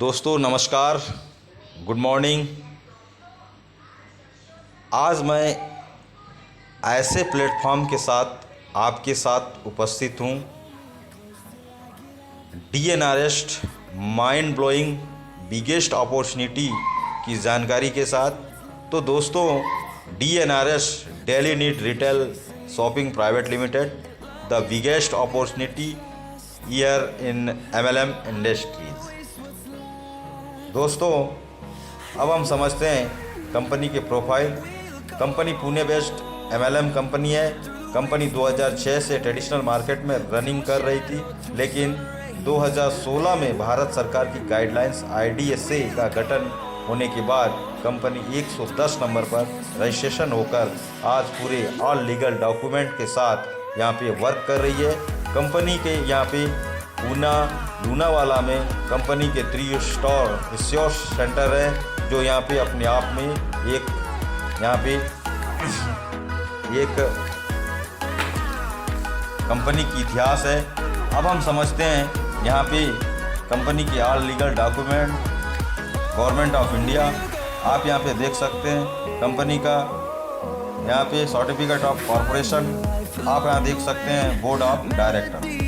दोस्तों नमस्कार, good morning. आज मैं ऐसे प्लेटफॉर्म के साथ आपके साथ उपस्थित हूँ, DNRS mind blowing biggest opportunity की जानकारी के साथ। तो दोस्तों, DNRS daily need retail shopping private limited, the biggest opportunity year in MLM industries. दोस्तों, अब हम समझते हैं कंपनी के profile. Company Pune based MLM company है। कंपनी 2006 से ट्रेडिशनल मार्केट में रनिंग कर रही थी, लेकिन 2016 में भारत सरकार की गाइडलाइंस आईडीएसए का गठन होने के बाद कंपनी 110 नंबर पर रजिस्ट्रेशन होकर आज पूरे ऑल लीगल डॉक्यूमेंट के साथ यहाँ पे वर्क कर रही है। कंपनी के यहाँ पे पूना लूनावाला में कंपनी के 3 स्टोर रिसोर्स सेंटर है, जो यहाँ पे अपने आप में एक कंपनी की इतिहास है। अब हम समझते हैं यहाँ पे कंपनी के all legal document government of India. आप यहाँ पे देख सकते हैं कंपनी का यहाँ पे सर्टिफिकेट ऑफ कॉरपोरेशन। आप यहाँ देख सकते हैं बोर्ड ऑफ डायरेक्टर।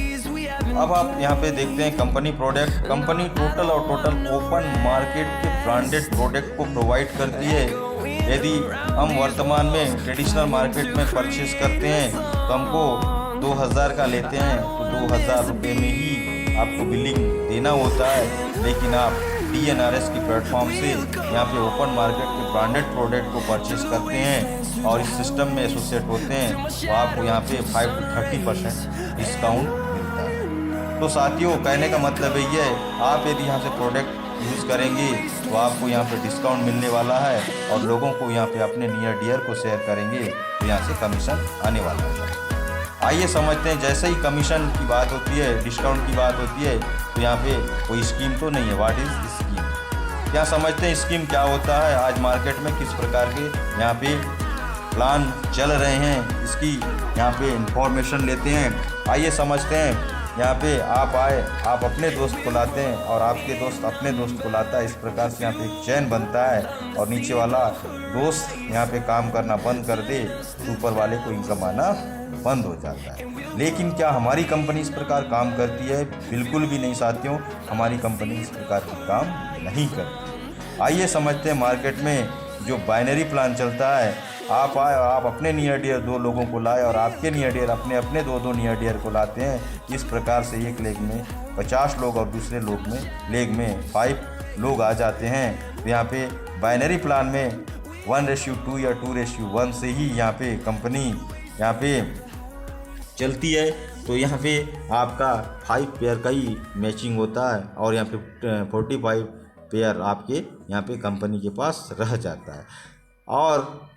अब आप यहाँ पे देखते हैं company product. Company total open market के ब्रांडेड प्रोडक्ट को प्रोवाइड करती है। यदि हम वर्तमान में ट्रेडिशनल मार्केट में परचेस करते हैं तो हमको 2000 का लेते हैं तो 2000 रुपये में ही आपको बिलिंग देना होता है। लेकिन आप डीएनआरएस की प्लेटफॉर्म से यहाँ पे ओपन मार्केट के ब्रांडेड प्रोडक्ट को परचेस करते हैं और इस सिस्टम में एसोसिएट होते हैं तो आपको यहाँ पे 5 to 30% डिस्काउंट मिलता है। तो साथियों, कहने का मतलब ये है, आप यदि यहाँ से प्रोडक्ट यूज़ करेंगे तो आपको यहाँ पे डिस्काउंट मिलने वाला है और लोगों को यहाँ पे अपने नियर डियर को शेयर करेंगे तो यहाँ से कमीशन आने वाला है। आइए समझते हैं, जैसे ही कमीशन की बात होती है, डिस्काउंट की बात होती है, तो यहाँ पे कोई स्कीम तो नहीं है। What is scheme? क्या समझते हैं स्कीम क्या होता है? आज मार्केट में किस प्रकार के यहाँ पे प्लान चल रहे हैं, इसकी यहाँ पे इंफॉर्मेशन लेते हैं। आइए समझते हैं। यहाँ पे आप आए, आप अपने दोस्त को लाते हैं और आपके दोस्त अपने दोस्त को लाता है। इस प्रकार से यहाँ पे एक चैन बनता है और नीचे वाला दोस्त यहाँ पे काम करना बंद कर दे तो ऊपर वाले को इनकम आना बंद हो जाता है। लेकिन क्या हमारी कंपनी इस प्रकार काम करती है? बिल्कुल भी नहीं साथियों, हमारी कंपनी इस प्रकार की काम नहीं करती। आइए समझते हैं मार्केट में जो बाइनरी प्लान चलता है। आप आए और आप अपने नियर डियर 2 लोगों को लाए और आपके नियर डियर अपने 2 नियर डियर को लाते हैं। इस प्रकार से एक लेग में 50 लोग और दूसरे लेग में 5 लोग आ जाते हैं। तो यहाँ पे बाइनरी प्लान में 1:2 या 2:1 से ही यहाँ पे कंपनी यहाँ पे चलती है। तो यहाँ पे आपका 5 पेयर का ही मैचिंग होता है और यहाँ पे 45 पेयर आपके यहाँ पे कंपनी के पास रह जाता है और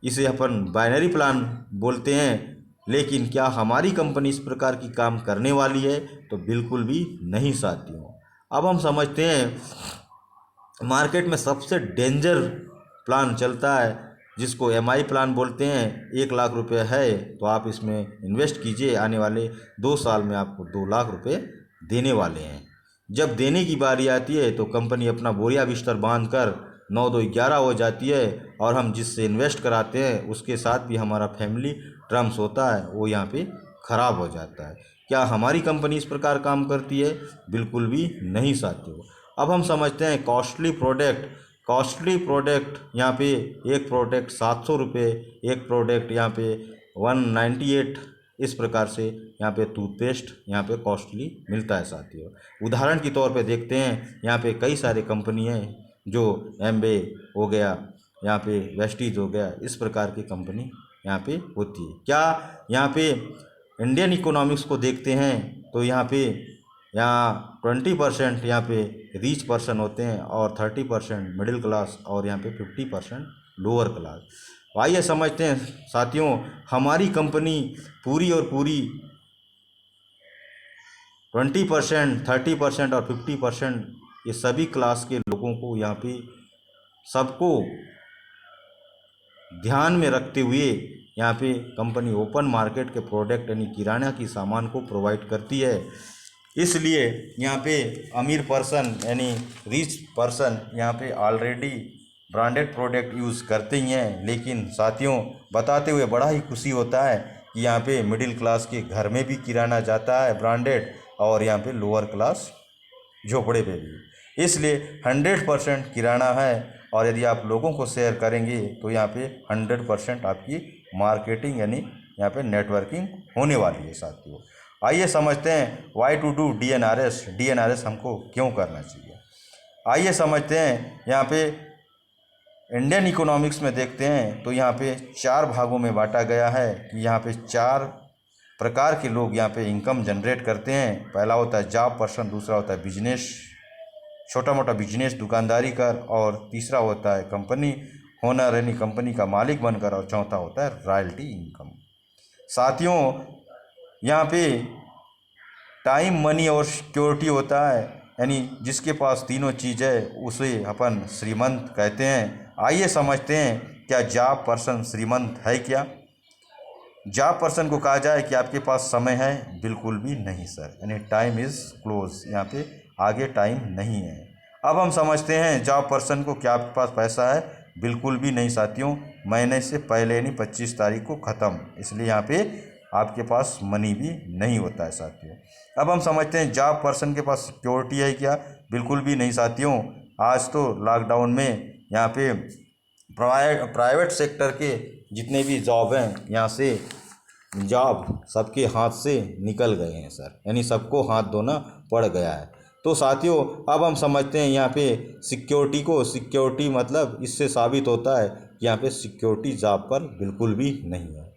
इसे अपन बाइनरी प्लान बोलते हैं। लेकिन क्या हमारी कंपनी इस प्रकार की काम करने वाली है? तो बिल्कुल भी नहीं साथियों। अब हम समझते हैं मार्केट में सबसे डेंजर प्लान चलता है जिसको एमआई प्लान बोलते हैं। 1 लाख रुपए है तो आप इसमें इन्वेस्ट कीजिए, आने वाले 2 साल में आपको 2 लाख रुपए देने वाले हैं। जब देने की बारी आती है तो कंपनी अपना बोरिया बिस्तर बांध कर 9-2-11 हो जाती है और हम जिससे इन्वेस्ट कराते हैं उसके साथ भी हमारा फैमिली टर्म्स होता है, वो यहाँ पे ख़राब हो जाता है। क्या हमारी कंपनी इस प्रकार काम करती है? बिल्कुल भी नहीं साथियों। अब हम समझते हैं कॉस्टली प्रोडक्ट। यहाँ पे एक प्रोडक्ट 700 रुपये, एक प्रोडक्ट यहाँ पे 198। इस प्रकार से यहाँ पे टूथपेस्ट यहाँ पे कॉस्टली मिलता है साथियों। उदाहरण के तौर पे देखते हैं, यहाँ पे कई सारे कंपनी हैं जो एम्बे हो गया, यहाँ पे वेस्टीज हो गया, इस प्रकार की कंपनी यहाँ पे होती है। क्या यहाँ पे इंडियन इकोनॉमिक्स को देखते हैं तो यहाँ 20% यहाँ पे रिच पर्सन होते हैं और 30% मिडिल क्लास और यहाँ पे 50% लोअर क्लास। आइए समझते हैं साथियों, हमारी कंपनी पूरी और पूरी 20%, 30% और 50% ये सभी क्लास के लोगों को यहाँ पे सबको ध्यान में रखते हुए यहाँ पे कंपनी ओपन मार्केट के प्रोडक्ट यानी किराना की सामान को प्रोवाइड करती है। इसलिए यहाँ पे अमीर पर्सन यानी रिच पर्सन यहाँ पे ऑलरेडी ब्रांडेड प्रोडक्ट यूज़ करते ही हैं, लेकिन साथियों बताते हुए बड़ा ही खुशी होता है कि यहाँ पे मिडिल क्लास के घर में भी किराना जाता है ब्रांडेड, और यहाँ पे लोअर क्लास झोपड़े पे भी। इसलिए 100% किराना है, और यदि आप लोगों को शेयर करेंगे तो यहाँ पे 100% आपकी मार्केटिंग यानी यहाँ पे नेटवर्किंग होने वाली है साथियों। आइए समझते हैं वाई टू डू डीएनआरएस, डीएनआरएस हमको क्यों करना चाहिए। आइए समझते हैं, यहाँ पे इंडियन इकोनॉमिक्स में देखते हैं तो यहाँ पे 4 भागों में बांटा गया है कि यहाँ पे 4 प्रकार के लोग यहाँ पे इनकम जनरेट करते हैं। पहला होता है जॉब पर्सन, दूसरा होता है बिजनेस, छोटा मोटा बिजनेस दुकानदारी कर, और तीसरा होता है कंपनी ओनर यानी कंपनी का मालिक बनकर, और चौथा होता है रॉयल्टी इनकम। साथियों यहाँ पे टाइम, मनी और सिक्योरिटी होता है, यानी जिसके पास तीनों चीज़ है उसे अपन श्रीमंत कहते हैं। आइए समझते हैं क्या जॉब पर्सन श्रीमंत है क्या। जॉब पर्सन को कहा जाए कि आपके पास समय है, बिल्कुल भी नहीं सर, यानी टाइम इज़ क्लोज, यहाँ पे आगे टाइम नहीं है। अब हम समझते हैं जॉब पर्सन को क्या आपके पास पैसा है, बिल्कुल भी नहीं साथियों, महीने से पहले यानी 25 तारीख को ख़त्म, इसलिए यहाँ पे आपके पास मनी भी नहीं होता है साथियों। अब हम समझते हैं जॉब पर्सन के पास सिक्योरिटी है क्या, बिल्कुल भी नहीं साथियों। आज तो लॉकडाउन में यहाँ पे प्राइवेट सेक्टर के जितने भी जॉब हैं यहाँ से जॉब सबके हाथ से निकल गए हैं सर, यानी सबको हाथ धोना पड़ गया है। तो साथियों अब हम समझते हैं यहाँ पे सिक्योरिटी को, सिक्योरिटी मतलब इससे साबित होता है कि यहाँ पे सिक्योरिटी जॉब पर बिल्कुल भी नहीं है।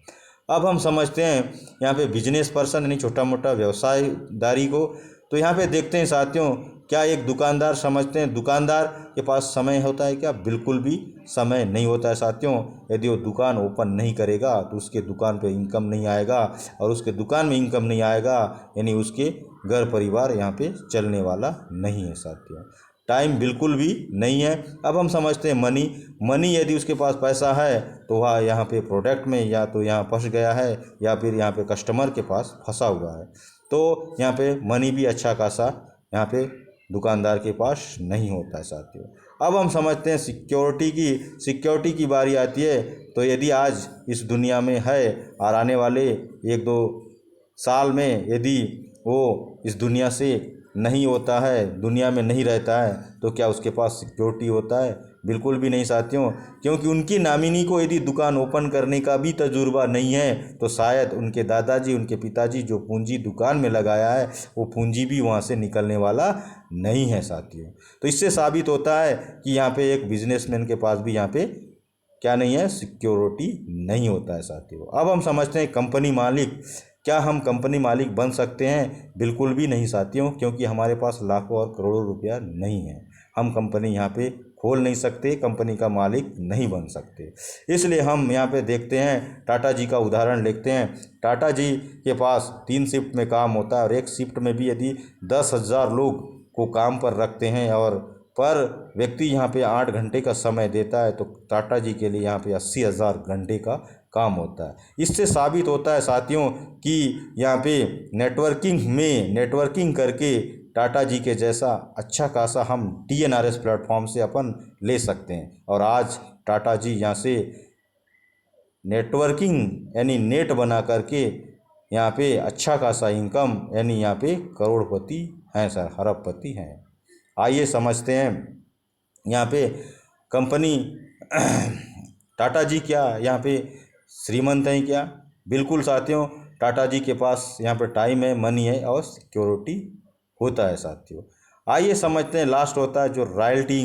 अब हम समझते हैं यहाँ पे बिजनेस पर्सन यानी छोटा मोटा व्यवसायदारी को, तो यहाँ पे देखते हैं साथियों क्या एक दुकानदार समझते हैं दुकानदार के पास समय होता है क्या, बिल्कुल भी समय नहीं होता है साथियों। यदि वो दुकान ओपन नहीं करेगा तो उसके दुकान पे इनकम नहीं आएगा, और उसके दुकान में इनकम नहीं आएगा यानी उसके घर परिवार यहाँ पे चलने वाला नहीं है साथियों। टाइम बिल्कुल भी नहीं है। अब हम समझते हैं मनी, मनी यदि उसके पास पैसा है तो वह यहाँ पे प्रोडक्ट में या तो यहाँ फंस गया है या फिर यहाँ पे कस्टमर के पास फंसा हुआ है, तो यहाँ पे मनी भी अच्छा खासा यहाँ पे दुकानदार के पास नहीं होता है साथियों। अब हम समझते हैं सिक्योरिटी की बारी आती है। तो यदि आज इस दुनिया में है और आने वाले 1-2 साल में यदि वो इस दुनिया से नहीं होता है, दुनिया में नहीं रहता है, तो क्या उसके पास सिक्योरिटी होता है, बिल्कुल भी नहीं साथियों। क्योंकि उनकी नामिनी को यदि दुकान ओपन करने का भी तजुर्बा नहीं है तो शायद उनके दादाजी उनके पिताजी जो पूंजी दुकान में लगाया है वो पूंजी भी वहाँ से निकलने वाला नहीं है साथियों। तो इससे साबित होता है कि यहाँ पे एक बिजनेसमैन के पास भी यहाँ पे क्या नहीं है, सिक्योरिटी नहीं होता है साथियों। अब हम समझते हैं कंपनी मालिक, क्या हम कंपनी मालिक बन सकते हैं, बिल्कुल भी नहीं साथियों, क्योंकि हमारे पास लाखों और करोड़ों रुपया नहीं है। हम कंपनी यहाँ पे खोल नहीं सकते, कंपनी का मालिक नहीं बन सकते। इसलिए हम यहाँ पे देखते हैं टाटा जी का उदाहरण लेते हैं। टाटा जी के पास 3 शिफ्ट में काम होता है, और एक शिफ्ट में भी यदि 10,000 लोग को काम पर रखते हैं और पर व्यक्ति यहाँ पे 8 घंटे का समय देता है, तो टाटा जी के लिए यहाँ पे 80,000 घंटे का काम होता है। इससे साबित होता है साथियों कि यहाँ पे नेटवर्किंग करके टाटा जी के जैसा अच्छा खासा हम डीएनआरएस प्लेटफॉर्म से अपन ले सकते हैं। और आज टाटा जी यहाँ से नेटवर्किंग यानी नेट बना करके यहाँ पे अच्छा खासा इनकम यानी यहाँ पे करोड़पति हैं सर, अरबपति हैं। आइए समझते हैं यहाँ पे कंपनी टाटा जी क्या यहाँ पे श्रीमंत हैं क्या, बिल्कुल साथियों। टाटा जी के पास यहाँ पे टाइम है, मनी है और सिक्योरिटी होता है साथियों। आइए समझते हैं लास्ट होता है जो रॉयल्टी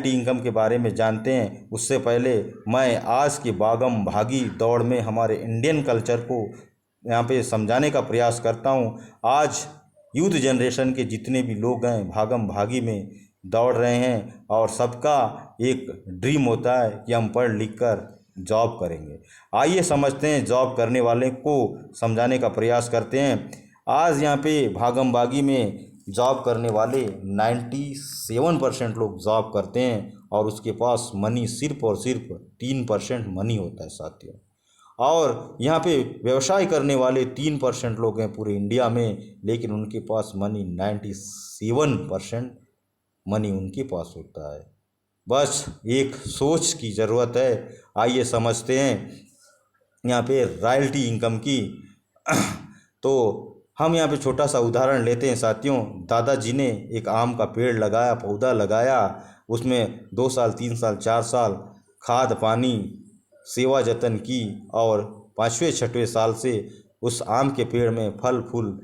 इनकम के बारे में जानते हैं। उससे पहले मैं आज की भागम भागी दौड़ में हमारे इंडियन कल्चर को यहाँ पे समझाने का प्रयास करता हूँ। आज यूथ जनरेशन के जितने भी लोग हैं भागम भागी में दौड़ रहे हैं, और सबका एक ड्रीम होता है कि हम पढ़ लिख कर जॉब करेंगे। आइए समझते हैं, जॉब करने वाले को समझाने का प्रयास करते हैं। आज यहाँ पे भागम भागी में जॉब करने वाले 97% लोग जॉब करते हैं, और उसके पास मनी सिर्फ और सिर्फ 3% मनी होता है साथियों। और यहाँ पे व्यवसाय करने वाले 3% लोग हैं पूरे इंडिया में, लेकिन उनके पास मनी 97% मनी उनके पास होता है। बस एक सोच की ज़रूरत है। आइए समझते हैं यहाँ पे रॉयल्टी इनकम की। तो हम यहाँ पे छोटा सा उदाहरण लेते हैं साथियों। दादाजी ने एक आम का पेड़ लगाया, पौधा लगाया, उसमें 2 साल 3 साल 4 साल खाद पानी सेवा जतन की और 5वें 6वें साल से उस आम के पेड़ में फल फूल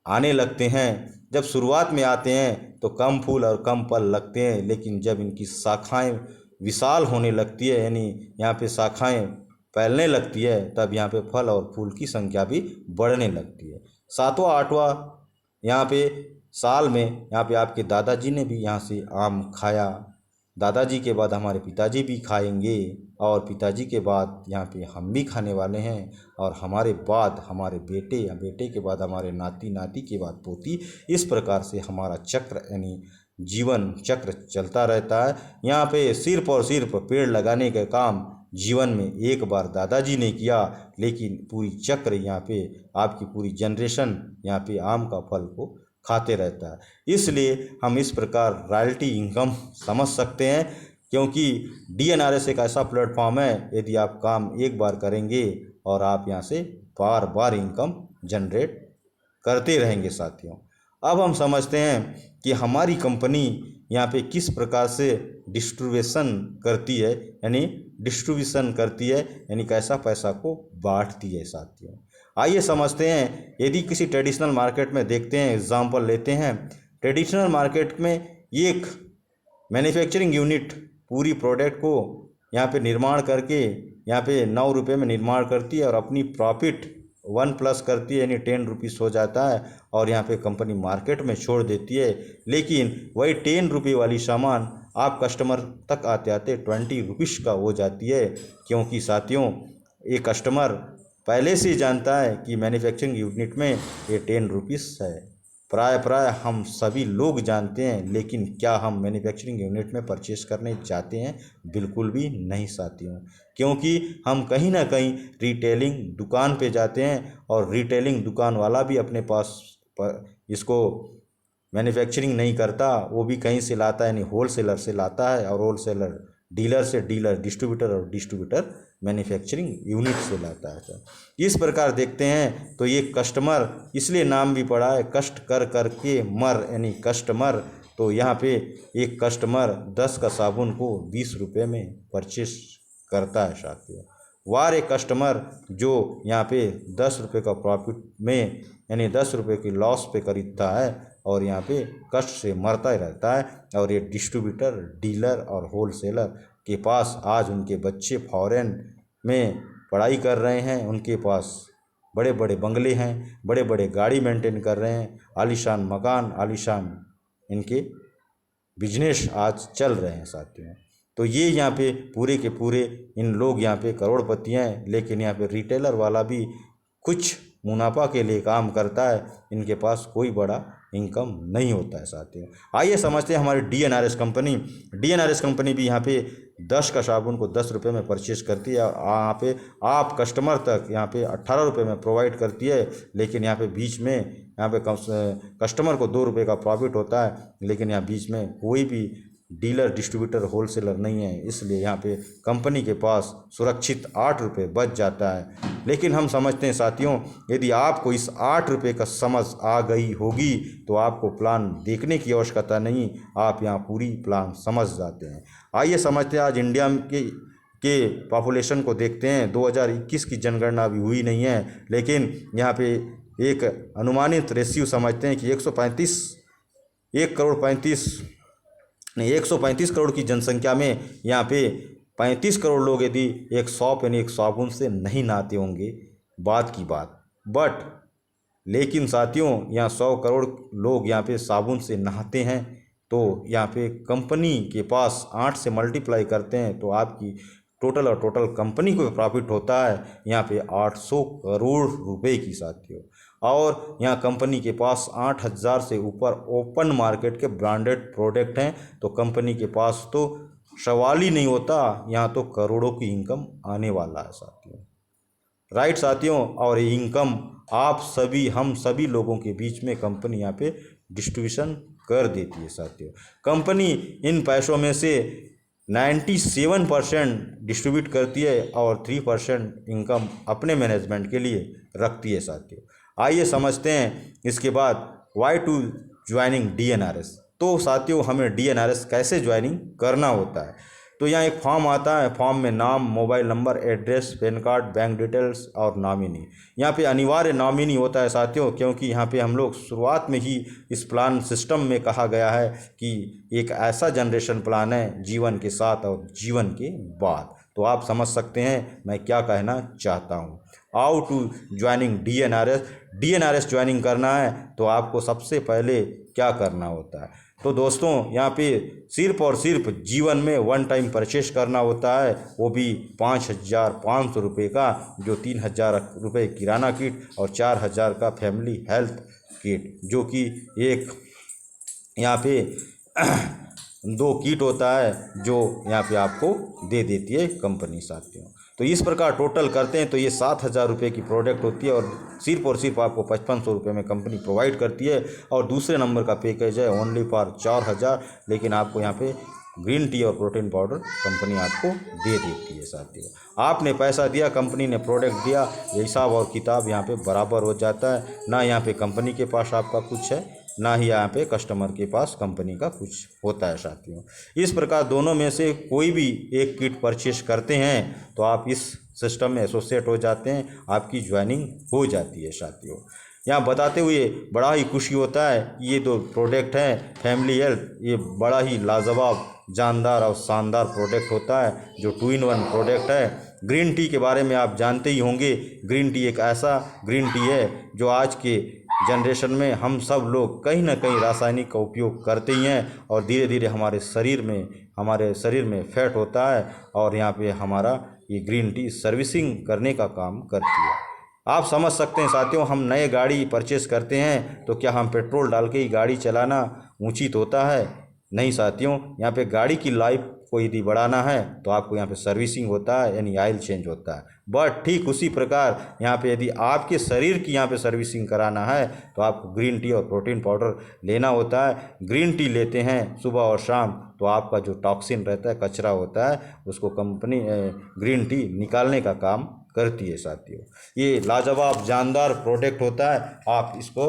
आने लगते हैं। जब शुरुआत में आते हैं तो कम फूल और कम फल लगते हैं, लेकिन जब इनकी शाखाएं विशाल होने लगती है, यानी यहाँ पे शाखाएं फैलने लगती है, तब यहाँ पे फल और फूल की संख्या भी बढ़ने लगती है। 7वां 8वां यहाँ पे साल में यहाँ पे आपके दादाजी ने भी यहाँ से आम खाया। दादाजी के बाद हमारे पिताजी भी खाएंगे और पिताजी के बाद यहाँ पे हम भी खाने वाले हैं, और हमारे बाद हमारे बेटे, या बेटे के बाद हमारे नाती, नाती के बाद पोती। इस प्रकार से हमारा चक्र यानी जीवन चक्र चलता रहता है। यहाँ पे सिर्फ और सिर्फ पेड़ लगाने का काम जीवन में एक बार दादाजी ने किया, लेकिन पूरी चक्र यहाँ पे आपकी पूरी जनरेशन यहाँ पे आम का फल को खाते रहता है। इसलिए हम इस प्रकार रॉयल्टी इनकम समझ सकते हैं, क्योंकि DNRS एक ऐसा प्लेटफॉर्म है, यदि आप काम एक बार करेंगे और आप यहाँ से बार बार इनकम जनरेट करते रहेंगे साथियों। अब हम समझते हैं कि हमारी कंपनी यहाँ पे किस प्रकार से डिस्ट्रीब्यूशन करती है, यानी कैसा पैसा को बांटती है साथियों। आइए समझते हैं। यदि किसी ट्रेडिशनल मार्केट में देखते हैं, एग्जांपल लेते हैं, ट्रेडिशनल मार्केट में एक मैन्युफैक्चरिंग यूनिट पूरी प्रोडक्ट को यहाँ पे निर्माण करके यहाँ पे 9 रुपये में निर्माण करती है और अपनी प्रॉफिट 1+ करती है, यानी 10 रुपीज़ हो जाता है, और यहाँ पे कंपनी मार्केट में छोड़ देती है। लेकिन वही 10 रुपये वाली सामान आप कस्टमर तक आते आते 20 रुपीज़ का हो जाती है, क्योंकि साथियों ये कस्टमर पहले से जानता है कि मैन्युफैक्चरिंग यूनिट में ये 10 रुपीज़ है। प्राय हम सभी लोग जानते हैं, लेकिन क्या हम मैन्युफैक्चरिंग यूनिट में परचेस करने जाते हैं? बिल्कुल भी नहीं साथियों, क्योंकि हम कहीं ना कहीं रिटेलिंग दुकान पे जाते हैं, और रिटेलिंग दुकान वाला भी अपने पास इसको मैन्युफैक्चरिंग नहीं करता, वो भी कहीं से लाता है, यानी होलसेलर से लाता है, और होलसेलर डीलर से डीलर डिस्ट्रीब्यूटर, और डिस्ट्रीब्यूटर मैन्युफैक्चरिंग यूनिट से लाता है। सर इस प्रकार देखते हैं तो ये कस्टमर, इसलिए नाम भी पड़ा है कष्ट कर कर के मर, यानी कस्टमर। तो यहाँ पे एक कस्टमर 10 का साबुन को 20 रुपये में परचेस करता है साथियों। वार एक कस्टमर जो यहाँ पे 10 रुपये का प्रॉफिट में, यानी 10 रुपये की लॉस पे खरीदता है, और यहाँ पे कष्ट से मरता ही रहता है। और ये डिस्ट्रीब्यूटर, डीलर और होलसेलर के पास आज उनके बच्चे फॉरेन में पढ़ाई कर रहे हैं, उनके पास बड़े बड़े बंगले हैं, बड़े बड़े गाड़ी मेंटेन कर रहे हैं, आलीशान मकान, आलीशान इनके बिजनेस आज चल रहे हैं साथियों। तो ये यहाँ पे पूरे के पूरे इन लोग यहाँ पे करोड़पति हैं, लेकिन यहाँ पे रिटेलर वाला भी कुछ मुनाफा के लिए काम करता है, इनके पास कोई बड़ा इनकम नहीं होता है साथियों। आइए समझते हैं हमारी DNRS कंपनी। DNRS कंपनी भी यहाँ पे 10 का साबुन को 10 रुपये में परचेज करती है, यहाँ पे आप कस्टमर तक यहाँ पे 18 रुपये में प्रोवाइड करती है। लेकिन यहाँ पे बीच में यहाँ पे कस्टमर को 2 रुपये का प्रॉफिट होता है, लेकिन यहाँ बीच में कोई भी डीलर, डिस्ट्रीब्यूटर, होलसेलर नहीं है, इसलिए यहाँ पे कंपनी के पास सुरक्षित 8 रुपये बच जाता है। लेकिन हम समझते हैं साथियों, यदि आपको इस 8 रुपये का समझ आ गई होगी तो आपको प्लान देखने की आवश्यकता नहीं, आप यहाँ पूरी प्लान समझ जाते हैं। आइए समझते हैं आज इंडिया के पॉपुलेशन को देखते हैं। 2021 की जनगणना अभी हुई नहीं है, लेकिन यहाँ पे एक अनुमानित रेशियो समझते हैं कि 135 करोड़ की जनसंख्या में यहाँ पे 35 करोड़ लोग यदि एक सौंफ यानी एक साबुन से नहीं नहाते होंगे, बात की बात, बट लेकिन साथियों यहाँ 100 करोड़ लोग यहाँ पे साबुन से नहाते हैं। तो यहाँ पे कंपनी के पास 8 से मल्टीप्लाई करते हैं तो आपकी टोटल कंपनी को प्रॉफिट होता है यहाँ पे 800 करोड़ रुपए की साथियों। और यहाँ कंपनी के पास 8000 से ऊपर ओपन मार्केट के ब्रांडेड प्रोडक्ट हैं, तो कंपनी के पास तो सवाल ही नहीं होता, यहाँ तो करोड़ों की इनकम आने वाला है साथियों। राइट साथियों, और इनकम आप सभी हम सभी लोगों के बीच में कंपनी यहाँ पे डिस्ट्रीब्यूशन कर देती है साथियों। कंपनी इन पैसों में से 97% डिस्ट्रीब्यूट करती है और 3% इनकम अपने मैनेजमेंट के लिए रखती है साथियों। आइए समझते हैं इसके बाद वाई टू ज्वाइनिंग DNRS। तो साथियों हमें DNRS कैसे ज्वाइनिंग करना होता है, तो यहाँ एक फॉर्म आता है। फॉर्म में नाम, mobile number, address, pan card, bank details और नॉमिनी। यहाँ पे अनिवार्य नॉमिनी होता है साथियों, क्योंकि यहाँ पे हम लोग शुरुआत में ही इस प्लान सिस्टम में कहा गया है कि एक ऐसा जनरेशन प्लान है जीवन के साथ और जीवन के बाद। तो आप समझ सकते हैं मैं क्या कहना चाहता हूँ। How to joining DNRS joining करना है तो आपको सबसे पहले क्या करना होता है, तो दोस्तों यहाँ पे सिर्फ और सिर्फ जीवन में वन टाइम परचेस करना होता है, वो भी 5,500 रुपये का, जो 3,000 रुपये किराना किट और 4,000 का फैमिली हेल्थ किट, जो कि एक यहाँ पे 2 किट होता है जो यहाँ पे आपको दे देती है कंपनी साथियों। तो इस प्रकार टोटल करते हैं तो ये 7,000 रुपये की प्रोडक्ट होती है और सिर्फ आपको 5,500 रुपये में कंपनी प्रोवाइड करती है। और दूसरे नंबर का पैकेज है ओनली फॉर 4,000, लेकिन आपको यहाँ पे ग्रीन टी और प्रोटीन पाउडर कंपनी आपको दे देती है साथियों। आपने पैसा दिया, कंपनी ने प्रोडक्ट दिया, हिसाब और किताब यहाँ पे बराबर हो जाता है। ना यहाँ पे कंपनी के पास आपका कुछ है, ना ही यहाँ पे कस्टमर के पास कंपनी का कुछ होता है साथियों। इस प्रकार दोनों में से कोई भी एक किट परचेस करते हैं तो आप इस सिस्टम में एसोसिएट हो जाते हैं, आपकी ज्वाइनिंग हो जाती है साथियों। यहाँ बताते हुए बड़ा ही खुशी होता है, ये 2 प्रोडक्ट हैं फैमिली हेल्थ, ये बड़ा ही लाजवाब, जानदार और शानदार प्रोडक्ट होता है जो 2-in-1 प्रोडक्ट है। ग्रीन टी के बारे में आप जानते ही होंगे। ग्रीन टी एक ऐसा ग्रीन टी है जो आज के जनरेशन में हम सब लोग कहीं ना कहीं रासायनिक का उपयोग करते ही हैं और धीरे धीरे हमारे शरीर में फैट होता है और यहाँ पे हमारा ये ग्रीन टी सर्विसिंग करने का काम करती है। आप समझ सकते हैं साथियों, हम नए गाड़ी परचेस करते हैं तो क्या हम पेट्रोल डाल के ही गाड़ी चलाना उचित होता है? नहीं साथियों, यहाँ पे गाड़ी की लाइफ को यदि बढ़ाना है तो आपको यहाँ पे सर्विसिंग होता है, यानी ऑयल चेंज होता है। बट ठीक उसी प्रकार यहाँ पे यदि आपके शरीर की यहाँ पे सर्विसिंग कराना है तो आपको ग्रीन टी और प्रोटीन पाउडर लेना होता है। ग्रीन टी लेते हैं सुबह और शाम तो आपका जो टॉक्सिन रहता है, कचरा होता है, उसको कंपनी ग्रीन टी निकालने का काम करती है साथियों। ये लाजवाब जानदार प्रोडक्ट होता है, आप इसको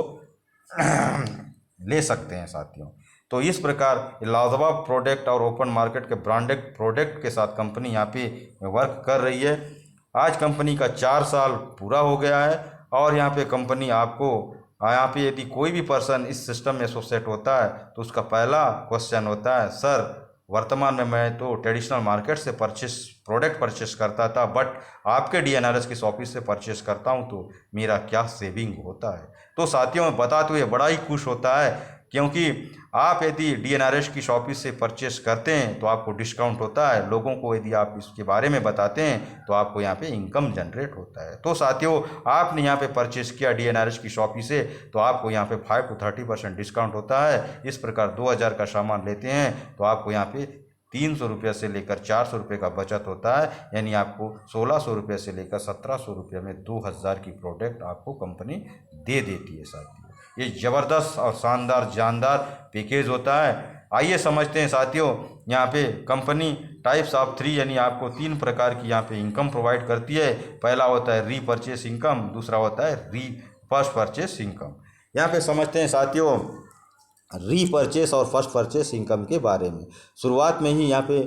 ले सकते हैं साथियों। तो इस प्रकार लाजवाब प्रोडक्ट और ओपन मार्केट के ब्रांडेड प्रोडक्ट के साथ कंपनी यहाँ पे वर्क कर रही है। आज कंपनी का 4 साल पूरा हो गया है और यहाँ पे कंपनी आपको यहाँ पे यदि कोई भी पर्सन इस सिस्टम में एसोसिएट होता है तो उसका पहला क्वेश्चन होता है, सर वर्तमान में मैं तो ट्रेडिशनल मार्केट से प्रोडक्ट परचेस करता था, बट आपके DNRS की ऑफिस से परचेस करता हूँ तो मेरा क्या सेविंग होता है। तो साथियों बताते हुए बड़ा ही खुश होता है, क्योंकि आप यदि DNRS की ऑफिस से परचेस करते हैं तो आपको डिस्काउंट होता है। लोगों को यदि आप इसके बारे में बताते हैं तो आपको यहाँ पे इनकम जनरेट होता है। तो साथियों आपने यहाँ पे परचेस किया DNRS की ऑफिस से तो आपको यहाँ पे 5 to 30% डिस्काउंट होता है। इस प्रकार 2,000 का सामान लेते हैं तो आपको यहाँ पे 300 रुपये से लेकर 400 रुपये का बचत होता है, यानी आपको 1,600 रुपये से लेकर 1,700 रुपये में 2,000 की प्रोडक्ट आपको कंपनी दे देती है साथियों। ये ज़बरदस्त और शानदार जानदार पैकेज होता है। आइए समझते हैं साथियों, यहाँ पे कंपनी टाइप्स ऑफ 3 यानी आपको 3 प्रकार की यहाँ पे इनकम प्रोवाइड करती है। पहला होता है रीपरचेस इनकम, दूसरा होता है फर्स्ट परचेस इनकम। यहाँ पे समझते हैं साथियों रीपरचेस और फर्स्ट परचेस इनकम के बारे में। शुरुआत में ही यहाँ पे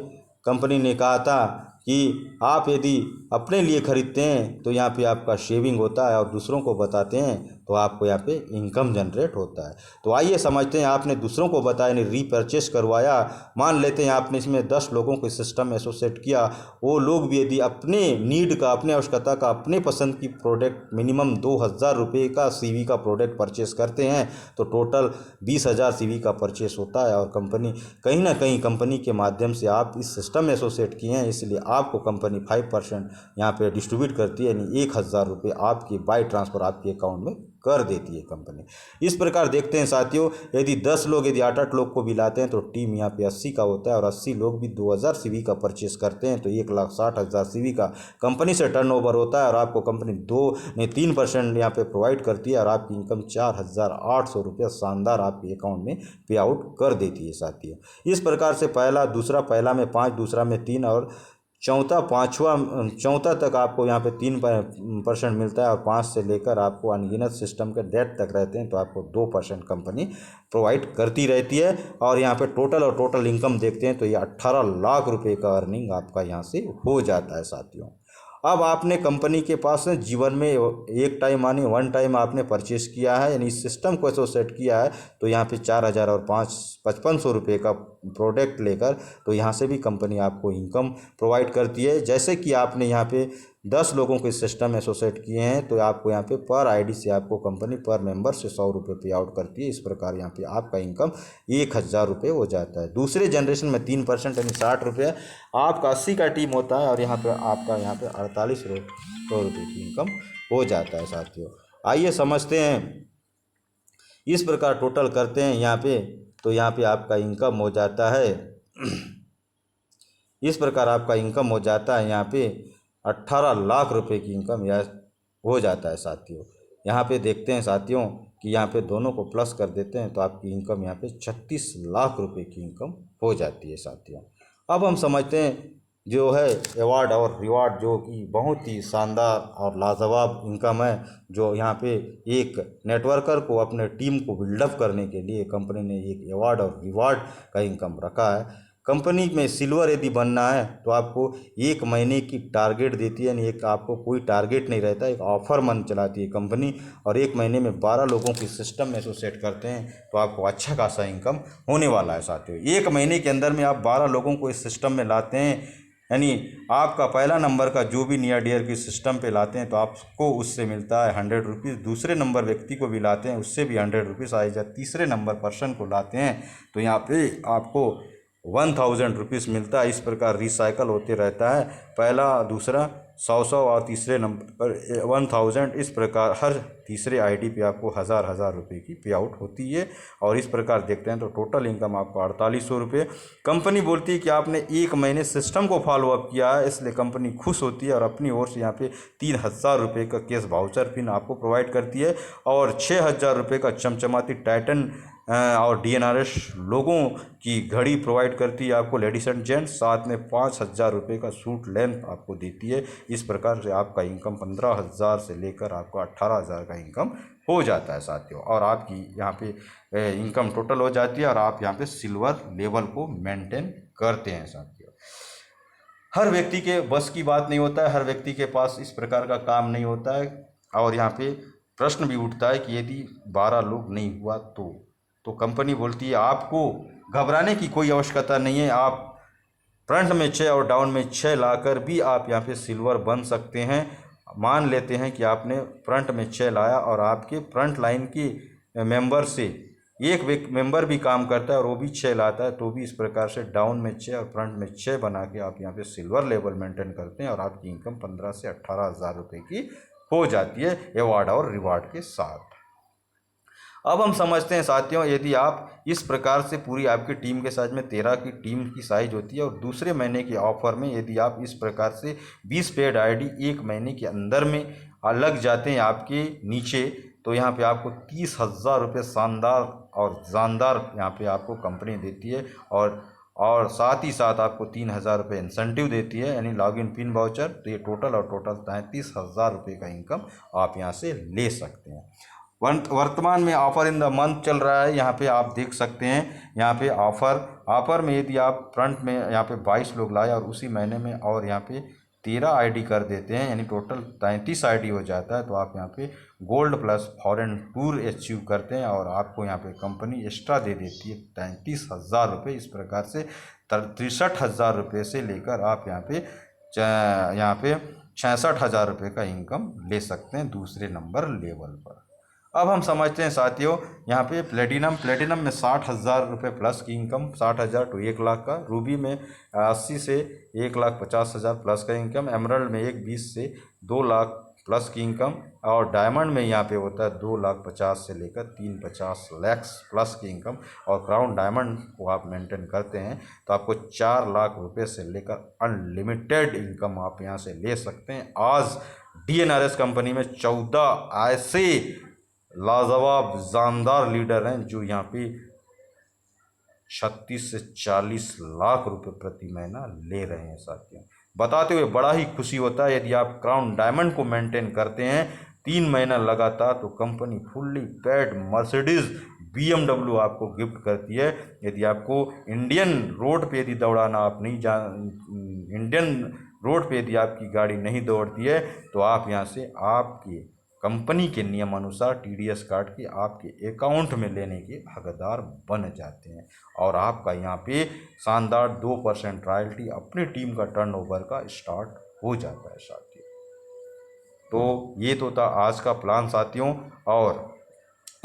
कंपनी ने कहा था कि आप यदि अपने लिए खरीदते हैं तो यहाँ पे आपका शेविंग होता है और दूसरों को बताते हैं तो आपको यहाँ पे इनकम जनरेट होता है। तो आइए समझते हैं, आपने दूसरों को बताया, नहीं रीपरचेस करवाया, मान लेते हैं आपने इसमें 10 लोगों को सिस्टम में एसोसिएट किया, वो लोग भी यदि अपने नीड का, अपने आवश्यकता का, अपने पसंद की प्रोडक्ट मिनिमम 2,000 रुपये का CV का प्रोडक्ट परचेस करते हैं तो टोटल 20,000 CV का परचेस होता है। और कंपनी कहीं ना कहीं कंपनी के माध्यम से आप इस सिस्टम में एसोसिएट किए हैं, इसलिए आपको कंपनी 5% यहाँ पे डिस्ट्रीब्यूट करती है, यानी 1,000 रुपये आपके बाय ट्रांसफ़र आपके अकाउंट में कर देती है कंपनी। इस प्रकार देखते हैं साथियों, यदि 10 लोग यदि 8-8 लोग को भी लाते हैं तो टीम यहाँ पे 80 का होता है, और 80 लोग भी 2000 सीवी का परचेस करते हैं तो 1,60,000 सीवी का कंपनी से टर्नओवर होता है, और आपको कंपनी 3% यहाँ पे प्रोवाइड करती है, और आपकी इनकम 4,800 रुपये शानदार आपके अकाउंट में पे आउट कर देती है साथियों। इस प्रकार से पहला में 5, दूसरा में 3, और चौथा तक आपको यहाँ पे 3% मिलता है, और 5 से लेकर आपको अनगिनत सिस्टम के डेट तक रहते हैं तो आपको 2% कंपनी प्रोवाइड करती रहती है। और यहाँ पे टोटल इनकम देखते हैं तो ये 18 लाख रुपए का अर्निंग आपका यहाँ से हो जाता है साथियों। अब आपने कंपनी के पास जीवन में एक टाइम मानी 1 टाइम आपने परचेस किया है, यानी इस सिस्टम को एसोसिएट किया है, तो यहाँ पे 4,000 और 5,500 रुपये का प्रोडक्ट लेकर तो यहाँ से भी कंपनी आपको इनकम प्रोवाइड करती है। जैसे कि आपने यहाँ पे 10 लोगों के सिस्टम एसोसिएट किए हैं तो आपको यहाँ पे पर आईडी से आपको कंपनी पर मेंबर से 100 रुपये पे आउट करती है। इस प्रकार यहाँ पे आपका इनकम 1,000 रुपये हो जाता है। दूसरे जनरेशन में 3% यानी 60 रुपये, आपका 80 का टीम होता है, और यहाँ पे आपका यहाँ पे 48 रुपये की इनकम हो जाता है साथियों। आइए समझते हैं, इस प्रकार टोटल करते हैं यहाँ पे, तो यहाँ पे आपका इनकम हो जाता है इस प्रकार आपका इनकम हो जाता है यहाँ पे 18 लाख रुपए की इनकम यह हो जाता है साथियों। यहाँ पे देखते हैं साथियों कि यहाँ पे दोनों को प्लस कर देते हैं तो आपकी इनकम यहाँ पे 36 लाख रुपए की इनकम हो जाती है साथियों। अब हम समझते हैं जो है अवार्ड और रिवार्ड, जो कि बहुत ही शानदार और लाजवाब इनकम है, जो यहाँ पे एक नेटवर्कर को अपने टीम को बिल्डअप करने के लिए कंपनी ने एक अवार्ड और रिवार्ड का इनकम रखा है। कंपनी में सिल्वर यदि बनना है तो आपको 1 महीने की टारगेट देती है, यानी एक आपको कोई टारगेट नहीं रहता, एक ऑफर मन चलाती है कंपनी, और 1 महीने में 12 लोगों की सिस्टम में एसोसिएट करते हैं तो आपको अच्छा खासा इनकम होने वाला है साथियों। 1 महीने के अंदर में आप 12 लोगों को इस सिस्टम में लाते हैं, यानी आपका पहला नंबर का जो भी नियर डियर की सिस्टम पे लाते हैं तो आपको उससे मिलता है 100 रुपीज़। दूसरे नंबर व्यक्ति को भी लाते हैं उससे भी 100 रुपीज़ आएगा। तीसरे नंबर पर्सन को लाते हैं तो यहाँ पे आपको 1,000 रुपीज़ मिलता है। इस प्रकार रिसाइकल होते रहता है, पहला दूसरा 100 और तीसरे नंबर पर 1,000। इस प्रकार हर तीसरे आईडी पे आपको 1,000 रुपये की पे आउट होती है। और इस प्रकार देखते हैं तो टोटल इनकम आपको 4,800 रुपये। कंपनी बोलती है कि आपने 1 महीने सिस्टम को फॉलोअप किया है, इसलिए कंपनी खुश होती है और अपनी ओर से यहाँ पे 3,000 रुपये का कैश वाउचर पिन आपको प्रोवाइड करती है, और 6,000 रुपये का चमचमाती टाइटन और DNRS लोगों की घड़ी प्रोवाइड करती है आपको लेडीज एंड जेंट्स। साथ में 5,000 रुपये का सूट लेंथ आपको देती है। इस प्रकार से आपका इनकम 15,000 से लेकर आपको 18,000 का इनकम हो जाता है साथियों। और आपकी यहाँ पे इनकम टोटल हो जाती है, और आप यहाँ पे सिल्वर लेवल को मेंटेन करते हैं साथियों। हर व्यक्ति के बस की बात नहीं होता है, हर व्यक्ति के पास इस प्रकार का काम नहीं होता है। और यहाँ पे प्रश्न भी उठता है कि यदि 12 लोग नहीं हुआ तो कंपनी बोलती है आपको घबराने की कोई आवश्यकता नहीं है, आप फ्रंट में 6 और डाउन में 6 लाकर भी आप यहाँ पे सिल्वर बन सकते हैं। मान लेते हैं कि आपने फ्रंट में 6 लाया और आपके फ्रंट लाइन की मेंबर से एक मेंबर भी काम करता है और वो भी 6 लाता है, तो भी इस प्रकार से डाउन में 6 और फ्रंट में 6 बना के आप यहाँ पे सिल्वर लेवल मेंटेन करते हैं, और आपकी इनकम 15 से 18,000 रुपये की हो जाती है अवार्ड और रिवार्ड के साथ। अब हम समझते हैं साथियों, यदि आप इस प्रकार से पूरी आपकी टीम के साइज में 13 की टीम की साइज होती है, और दूसरे महीने के ऑफर में यदि आप इस प्रकार से 20 पेड आईडी 1 महीने के अंदर में लग जाते हैं आपके नीचे, तो यहाँ पे आपको 30,000 रुपये शानदार और जानदार यहाँ पे आपको कंपनी देती है, और साथ ही साथ आपको 3,000 रुपये इंसेंटिव देती है, यानी लॉगिन पिन वाउचर। तो ये टोटल 33,000 रुपये का इनकम आप यहाँ से ले सकते हैं। वर्तमान में ऑफर इन द मंथ चल रहा है, यहाँ पे आप देख सकते हैं। यहाँ पे ऑफर में यदि आप फ्रंट में यहाँ पे 22 लोग लाए और उसी महीने में और यहाँ पे 13 आईडी कर देते हैं, यानी टोटल 33 आईडी हो जाता है, तो आप यहाँ पे gold plus foreign tour achieve करते हैं, और आपको यहाँ पे कंपनी एक्स्ट्रा दे देती है 33,000 रुपये। इस प्रकार से 63,000 रुपये से लेकर आप यहाँ पे 66,000 रुपये का इनकम ले सकते हैं दूसरे नंबर लेवल पर। अब हम समझते हैं साथियों यहाँ पे प्लेटिनम में 60,000 रुपये प्लस की इनकम, 60,000 टू 1 लाख का। रूबी में 80 से 1,50,000 प्लस का इनकम। एमरल्ड में 1,20 से 2 लाख प्लस की इनकम। और डायमंड में यहाँ पे होता है 2,50,000 से लेकर 350,000 प्लस की इनकम। और क्राउन डायमंड को आप मेंटेन करते हैं तो आपको 4 लाख रुपये से लेकर अनलिमिटेड इनकम आप यहाँ से ले सकते हैं। आज DNRS कंपनी में 14 ऐसे लाजवाब जानदार लीडर हैं जो यहाँ पे 36 से 40 लाख रुपए प्रति महीना ले रहे हैं साथियों। बताते हुए बड़ा ही खुशी होता है, यदि आप क्राउन डायमंड को मेंटेन करते हैं 3 महीना लगातार तो company fully paid Mercedes BMW आपको गिफ्ट करती है। यदि आपको इंडियन रोड पे यदि दौड़ाना आप नहीं इंडियन रोड पे यदि आपकी गाड़ी नहीं दौड़ती है तो आप यहाँ से आपके कंपनी के नियम अनुसार TDS कार्ड के आपके अकाउंट में लेने के हकदार बन जाते हैं। और आपका यहाँ पे शानदार 2% रॉयल्टी अपनी टीम का टर्नओवर का स्टार्ट हो जाता है साथियों। तो ये तो था आज का प्लान साथियों। और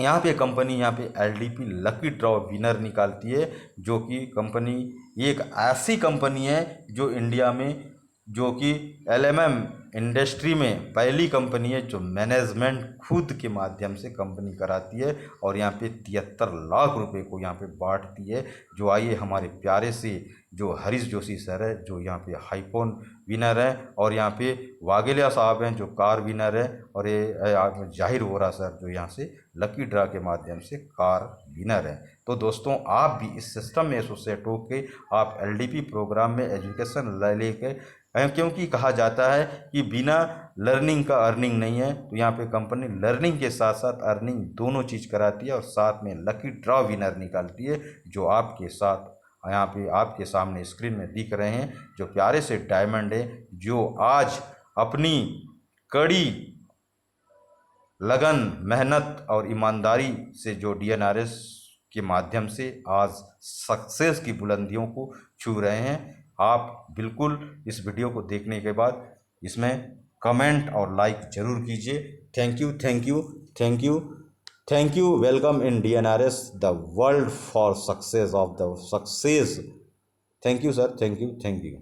यहाँ पे कंपनी यहाँ पे LDP लकी ड्रॉ विनर निकालती है, जो कि कंपनी एक ऐसी कंपनी है जो इंडिया में जो कि LMM इंडस्ट्री में पहली कंपनी है जो मैनेजमेंट खुद के माध्यम से कंपनी कराती है। और यहाँ पे 73 लाख रुपए को यहाँ पे बांटती है। जो आइए हमारे प्यारे से जो हरीश जोशी सर है जो यहाँ पे हाईफोन विनर है, और यहाँ पे वागेलिया साहब हैं जो कार विनर है, और ये जाहिर वोरा सर जो यहाँ से लकी ड्रा के माध्यम से कार विनर है। तो दोस्तों आप भी इस सिस्टम में एसोसिएट होकर आप LDP प्रोग्राम में एजुकेशन लेके, क्योंकि कहा जाता है कि बिना लर्निंग का अर्निंग नहीं है। तो यहाँ पे कंपनी लर्निंग के साथ साथ अर्निंग दोनों चीज़ कराती है, और साथ में लकी ड्रॉ विनर निकालती है जो आपके साथ यहाँ पे आपके सामने स्क्रीन में दिख रहे हैं। जो प्यारे से डायमंड है जो आज अपनी कड़ी लगन, मेहनत और ईमानदारी से जो DNRS के माध्यम से आज सक्सेस की बुलंदियों को छू रहे हैं। आप बिल्कुल इस वीडियो को देखने के बाद इसमें कमेंट और लाइक जरूर कीजिए। Thank you, thank you, thank you, thank you. Welcome in DNRS the world for success of the success. Thank you sir, thank you, thank you.